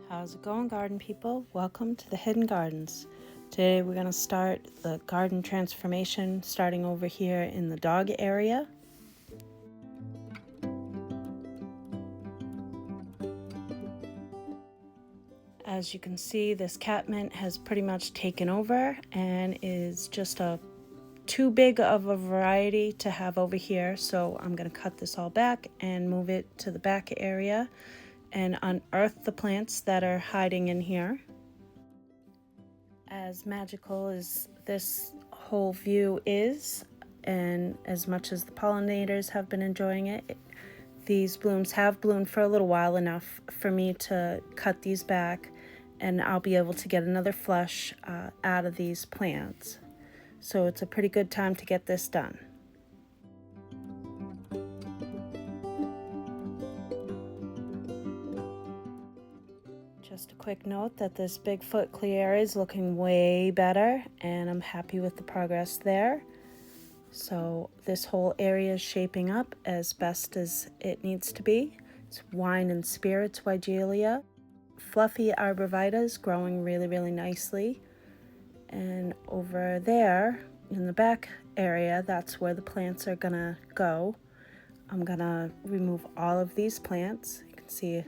How's it going, garden people? Welcome to the Hidden Gardens. Today we're going to start the garden transformation starting over here in the dog area. As you can see, this catmint has pretty much taken over and is just too big of a variety to have over here, so I'm going to cut this all back and move it to the back area and unearth the plants that are hiding in here. As magical as this whole view is, and as much as the pollinators have been enjoying it, these blooms have bloomed for a little while, enough for me to cut these back, and I'll be able to get another flush out of these plants. So it's a pretty good time to get this done. Just a quick note that this Bigfoot clear is looking way better, and I'm happy with the progress there. So this whole area is shaping up as best as it needs to be. It's Wine and Spirits Weigelia. Fluffy arborvitae is growing really nicely. And over there in the back area, that's where the plants are gonna go. I'm gonna remove all of these plants. You can see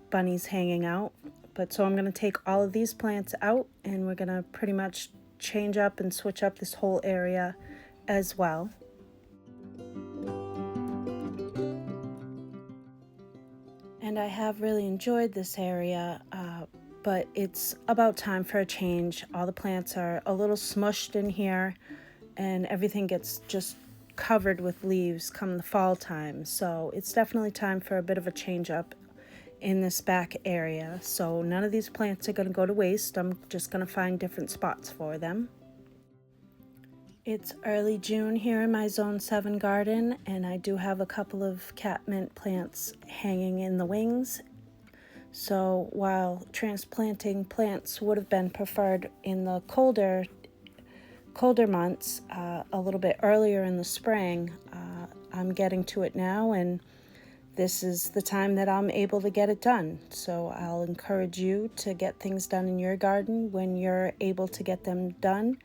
bunnies hanging out, but so I'm going to take all of these plants out, and we're going to pretty much change up and switch up this whole area as well. And I have really enjoyed this area, but it's about time for a change. All the plants are a little smushed in here, and everything gets just covered with leaves come the fall time, so it's definitely time for a bit of a change up in this back area. So none of these plants are going to go to waste. I'm just going to find different spots for them. It's early June here in my Zone 7 garden, and I do have a couple of catmint plants hanging in the wings. So while transplanting plants would have been preferred in the colder months, a little bit earlier in the spring, I'm getting to it now, and this is the time that I'm able to get it done. So I'll encourage you to get things done in your garden when you're able to get them done,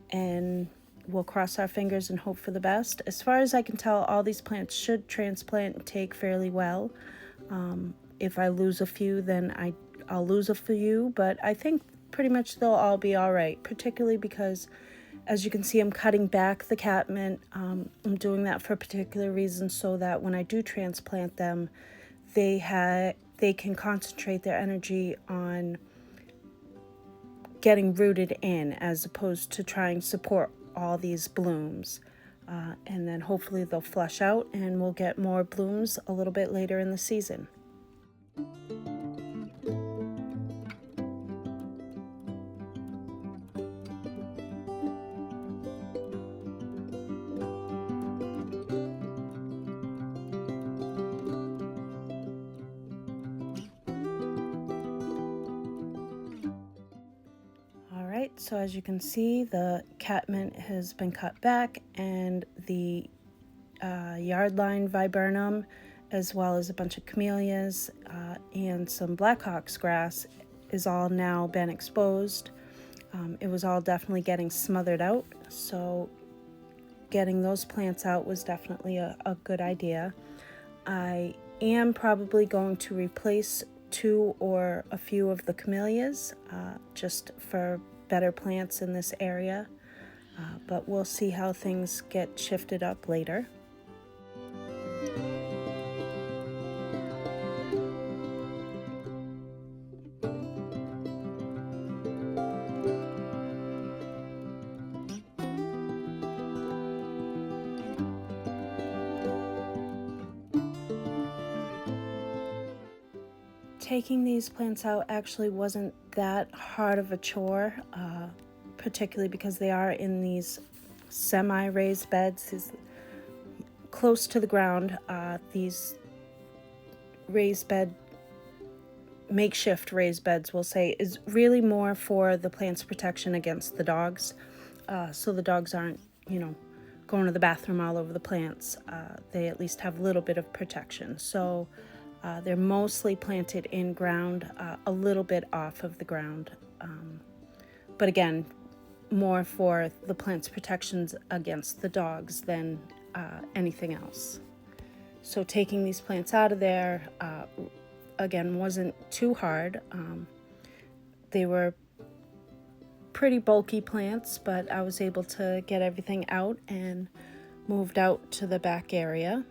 and we'll cross our fingers and hope for the best. As far as I can tell, all these plants should transplant and take fairly well. If I lose a few, then I'll lose a few, but I think pretty much they'll all be all right, particularly because, as you can see, I'm cutting back the catmint. I'm doing that for a particular reason, so that when I do transplant them, they can concentrate their energy on getting rooted in, as opposed to trying to support all these blooms. And then hopefully they'll flush out, and we'll get more blooms a little bit later in the season. So as you can see, the catmint has been cut back, and the yardline viburnum, as well as a bunch of camellias and some blackhox grass, is all now been exposed. It was all definitely getting smothered out, so getting those plants out was definitely a good idea. I am probably going to replace 2 or a few of the camellias just for better plants in this area, but we'll see how things get shifted up later. Taking these plants out actually wasn't that hard of a chore, particularly because they are in these semi-raised beds, close to the ground. These makeshift raised beds, we'll say, is really more for the plant's protection against the dogs, so the dogs aren't, going to the bathroom all over the plants. They at least have a little bit of protection. So They're mostly planted in ground, a little bit off of the ground. But again, more for the plant's protections against the dogs than anything else. So taking these plants out of there, again, wasn't too hard. They were pretty bulky plants, but I was able to get everything out and moved out to the back area.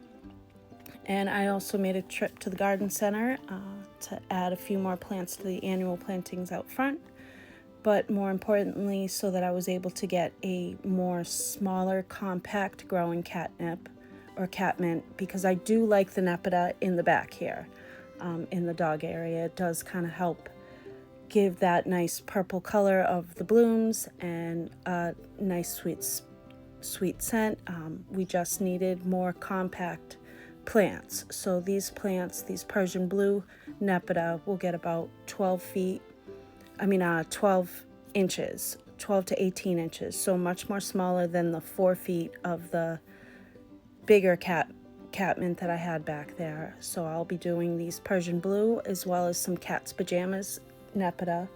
And I also made a trip to the garden center to add a few more plants to the annual plantings out front, but more importantly, so that I was able to get a more smaller, compact growing catnip or catmint, because I do like the Nepeta in the back here, in the dog area. It does kind of help give that nice purple color of the blooms and a nice sweet scent. We just needed more compact plants. So these plants, these Persian blue Nepeta, will get about 12 inches, 12 to 18 inches. So much more smaller than the 4 feet of the bigger catmint that I had back there. So I'll be doing these Persian blue as well as some cat's pajamas Nepeta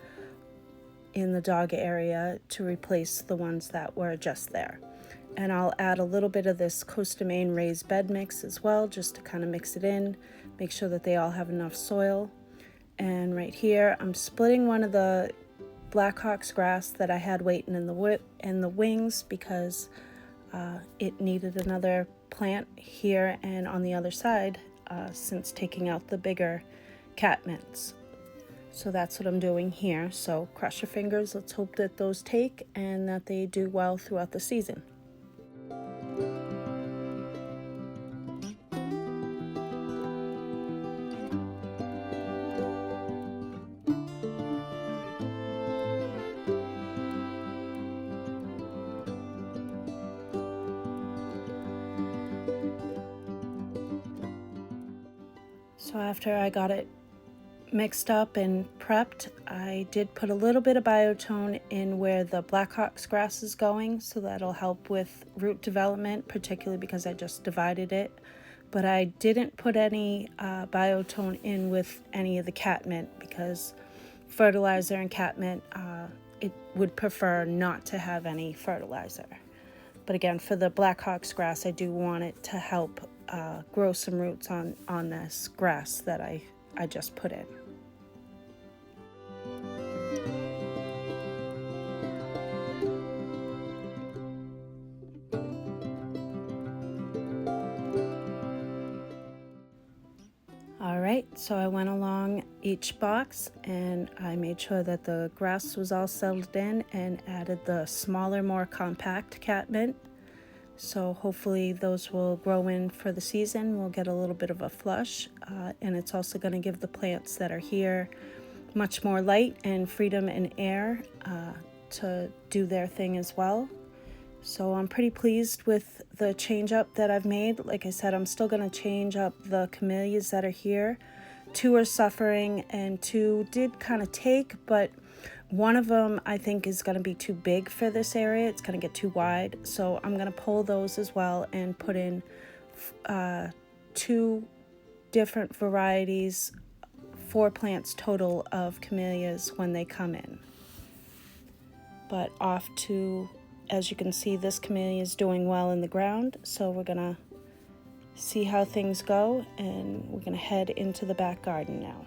in the dog area to replace the ones that were just there. And I'll add a little bit of this Costa Maine raised bed mix as well, just to kind of mix it in, make sure that they all have enough soil. And right here, I'm splitting one of the Blackhawk's grass that I had waiting in the wings because it needed another plant here and on the other side since taking out the bigger catmints. So that's what I'm doing here. So cross your fingers. Let's hope that those take and that they do well throughout the season. So after I got it mixed up and prepped, I did put a little bit of biotone in where the Blackhawk's grass is going, so that'll help with root development, particularly because I just divided it. But I didn't put any biotone in with any of the catmint because fertilizer and catmint, it would prefer not to have any fertilizer. But again, for the Blackhawk's grass, I do want it to help grow some roots on this grass that I just put in. All right, so I went along each box and I made sure that the grass was all settled in and added the smaller, more compact catmint. So hopefully those will grow in for the season. We'll get a little bit of a flush, and it's also going to give the plants that are here much more light and freedom and air to do their thing as well. So I'm pretty pleased with the change up that I've made. Like I said, I'm still going to change up the camellias that are here. 2 are suffering and 2 did kind of take, but one of them I think is going to be too big for this area. It's going to get too wide. So I'm going to pull those as well and put in 2 different varieties, 4 plants total of camellias when they come in. But off to, as you can see, this camellia is doing well in the ground. So we're going to see how things go and we're going to head into the back garden now.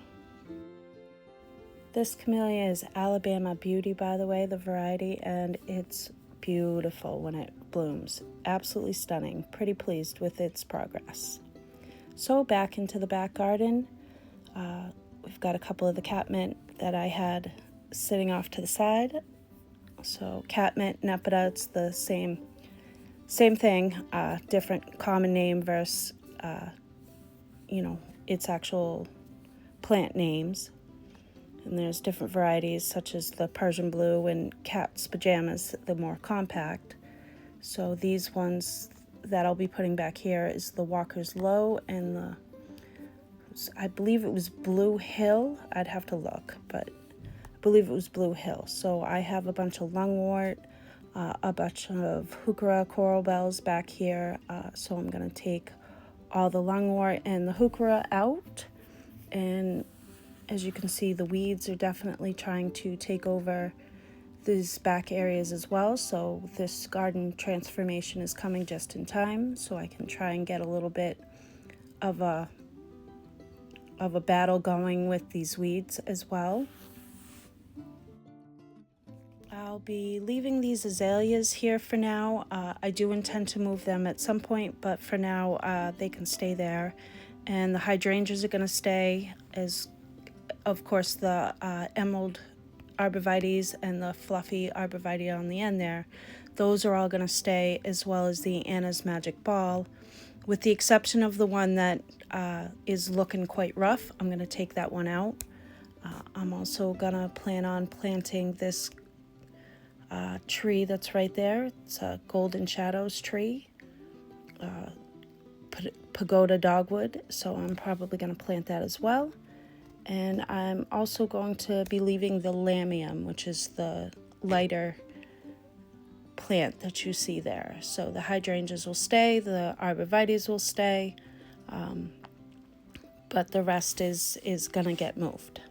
This camellia is Alabama Beauty, by the way, the variety, and it's beautiful when it blooms. Absolutely stunning. Pretty pleased with its progress. So back into the back garden, we've got a couple of the catmint that I had sitting off to the side. So catmint, Nepeta, it's the same thing, different common name versus, its actual plant names. And there's different varieties such as the Persian blue and cat's pajamas, the more compact. So these ones that I'll be putting back here is the Walker's Low and I believe it was Blue Hill. I'd have to look, but I believe it was Blue Hill. So I have a bunch of lungwort, a bunch of heuchera coral bells back here. So I'm going to take all the lungwort and the heuchera out and as you can see, the weeds are definitely trying to take over these back areas as well. So this garden transformation is coming just in time, so I can try and get a little bit of a battle going with these weeds as well. I'll be leaving these azaleas here for now. I do intend to move them at some point, but for now they can stay there. And the hydrangeas are going to stay, as of course the emerald arborvitaes and the fluffy arborvitae on the end there. Those are all going to stay, as well as the Anna's Magic Ball, with the exception of the one that is looking quite rough. I'm going to take that one out. I'm also going to plan on planting this tree that's right there. It's a Golden Shadows tree, Pagoda Dogwood, so I'm probably going to plant that as well. And I'm also going to be leaving the lamium, which is the lighter plant that you see there. So the hydrangeas will stay, the arborvitaes will stay, but the rest is going to get moved.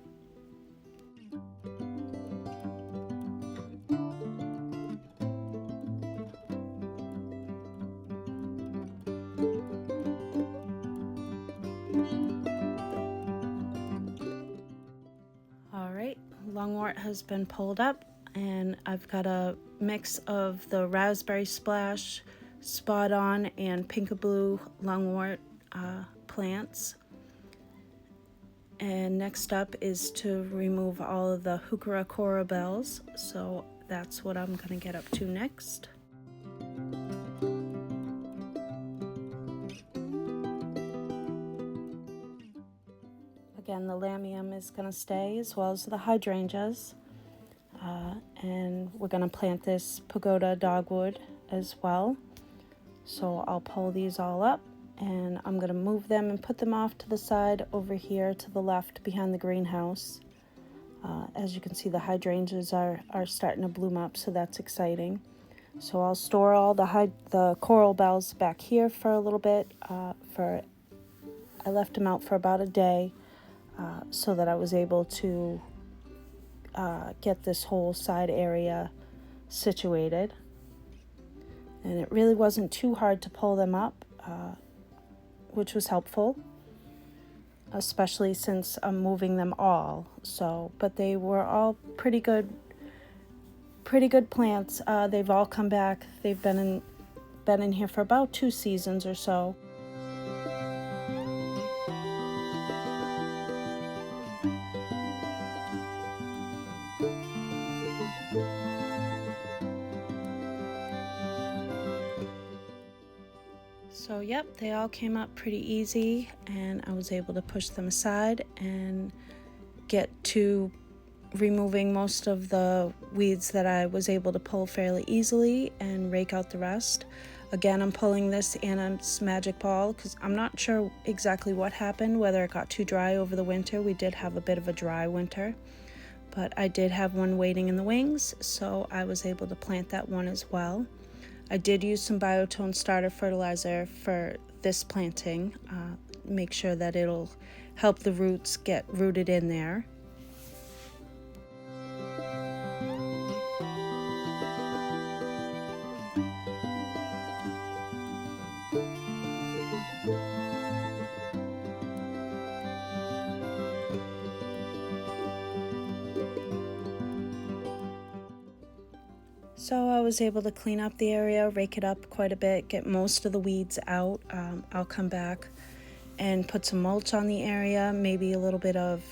Lungwort has been pulled up, and I've got a mix of the Raspberry Splash, Spot On, and Pinkaboo lungwort plants. And next up is to remove all of the Heuchera corabels, so that's what I'm going to get up to next. Again, the lamium is going to stay, as well as the hydrangeas, and we're going to plant this Pagoda Dogwood as well. So I'll pull these all up, and I'm going to move them and put them off to the side over here to the left behind the greenhouse. As you can see, the hydrangeas are starting to bloom up, so that's exciting. So I'll store all the coral bells back here for a little bit. I left them out for about a day. So that I was able to get this whole side area situated. And it really wasn't too hard to pull them up, which was helpful, especially since I'm moving them all. But they were all pretty good plants. They've all come back. They've been in here for about 2 seasons or so. So yep, they all came up pretty easy, and I was able to push them aside and get to removing most of the weeds that I was able to pull fairly easily and rake out the rest. Again, I'm pulling this Anna's Magic Ball because I'm not sure exactly what happened, whether it got too dry over the winter. We did have a bit of a dry winter, but I did have one waiting in the wings, so I was able to plant that one as well. I did use some biotone starter fertilizer for this planting, make sure that it'll help the roots get rooted in there. So I was able to clean up the area, rake it up quite a bit, get most of the weeds out. I'll come back and put some mulch on the area, maybe a little bit of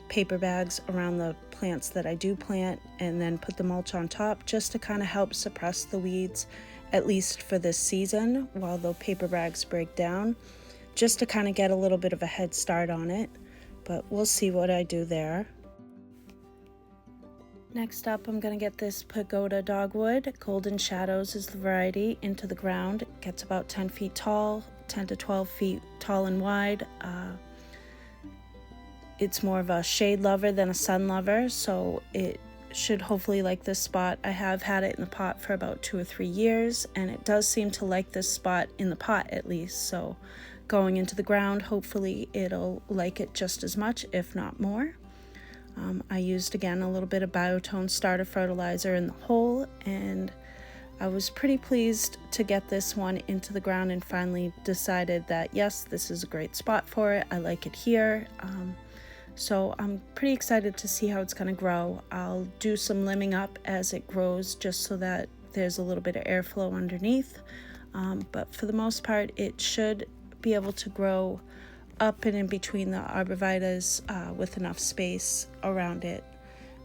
paper bags around the plants that I do plant, and then put the mulch on top just to kind of help suppress the weeds, at least for this season, while the paper bags break down, just to kind of get a little bit of a head start on it. But we'll see what I do there. Next up, I'm going to get this Pagoda Dogwood, Golden Shadows is the variety, into the ground. It gets about 10 feet tall, 10 to 12 feet tall and wide. It's more of a shade lover than a sun lover, so it should hopefully like this spot. I have had it in the pot for about 2 or 3 years, and it does seem to like this spot in the pot at least, so going into the ground. Hopefully it'll like it just as much, if not more. I used again a little bit of Biotone starter fertilizer in the hole, and I was pretty pleased to get this one into the ground and finally decided that yes, this is a great spot for it. I like it here. So I'm pretty excited to see how it's going to grow. I'll do some limbing up as it grows just so that there's a little bit of airflow underneath. But for the most part, it should be able to grow up and in between the arborvitaes with enough space around it.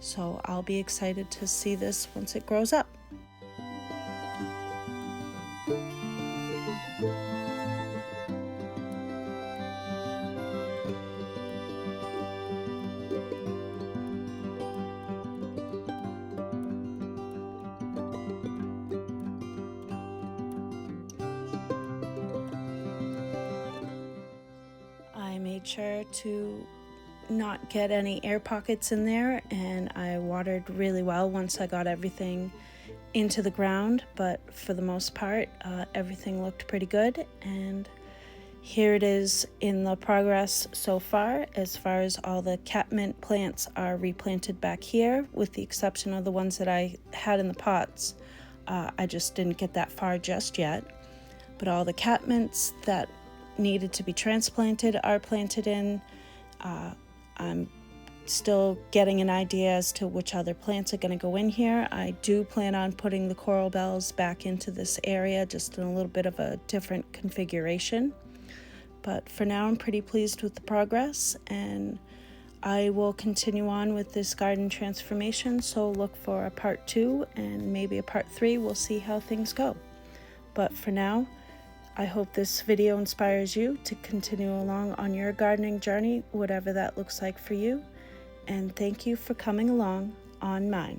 So I'll be excited to see this once it grows up. I made sure to not get any air pockets in there, and I watered really well once I got everything into the ground, but for the most part everything looked pretty good. And here it is in the progress so far as all the catmint plants are replanted back here, with the exception of the ones that I had in the pots. I just didn't get that far just yet, but all the catmints that needed to be transplanted are planted in. I'm still getting an idea as to which other plants are going to go in here. I do plan on putting the coral bells back into this area, just in a little bit of a different configuration. But for now, I'm pretty pleased with the progress, and I will continue on with this garden transformation, so look for a part 2 and maybe a part 3. We'll see how things go. But for now, I hope this video inspires you to continue along on your gardening journey, whatever that looks like for you. And thank you for coming along on mine.